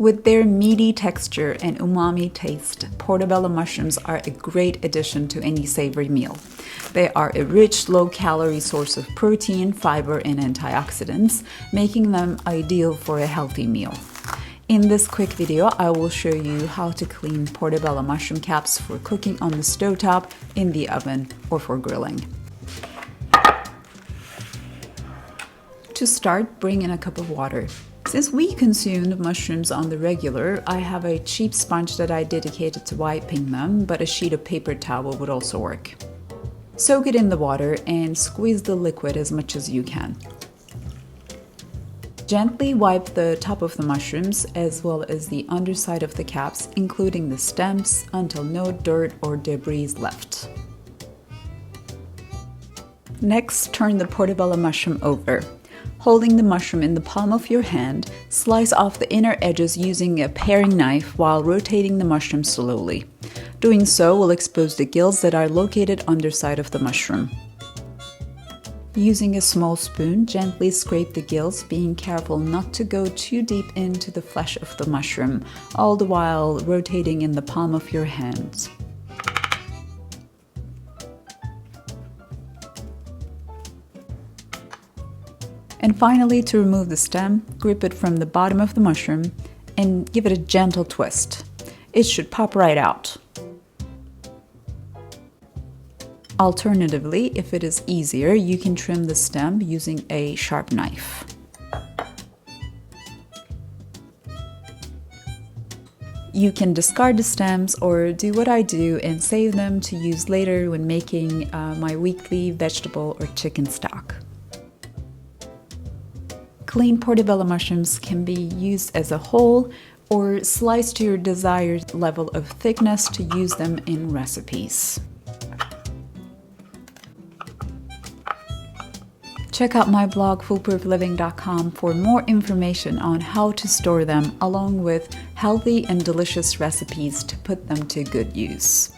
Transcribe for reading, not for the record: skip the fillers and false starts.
With their meaty texture and umami taste, portobello mushrooms are a great addition to any savory meal. They are a rich, low-calorie source of protein, fiber, and antioxidants, making them ideal for a healthy meal. In this quick video, I will show you how to clean portobello mushroom caps for cooking on the stovetop, in the oven, or for grilling. To start, bring in a cup of water. Since we consumed mushrooms on the regular, I have a cheap sponge that I dedicated to wiping them, but a sheet of paper towel would also work. Soak it in the water and squeeze the liquid as much as you can. Gently wipe the top of the mushrooms as well as the underside of the caps, including the stems, until no dirt or debris is left. Next, turn the portobello mushroom over. Holding the mushroom in the palm of your hand, slice off the inner edges using a paring knife while rotating the mushroom slowly. Doing so will expose the gills that are located underside of the mushroom. Using a small spoon, gently scrape the gills, being careful not to go too deep into the flesh of the mushroom, all the while rotating in the palm of your hand. And finally, to remove the stem, grip it from the bottom of the mushroom and give it a gentle twist. It should pop right out. Alternatively, if it is easier, you can trim the stem using a sharp knife. You can discard the stems or do what I do and save them to use later when making my weekly vegetable or chicken stock. Clean portobello mushrooms can be used as a whole or sliced to your desired level of thickness to use them in recipes. Check out my blog foolproofliving.com for more information on how to store them, along with healthy and delicious recipes to put them to good use.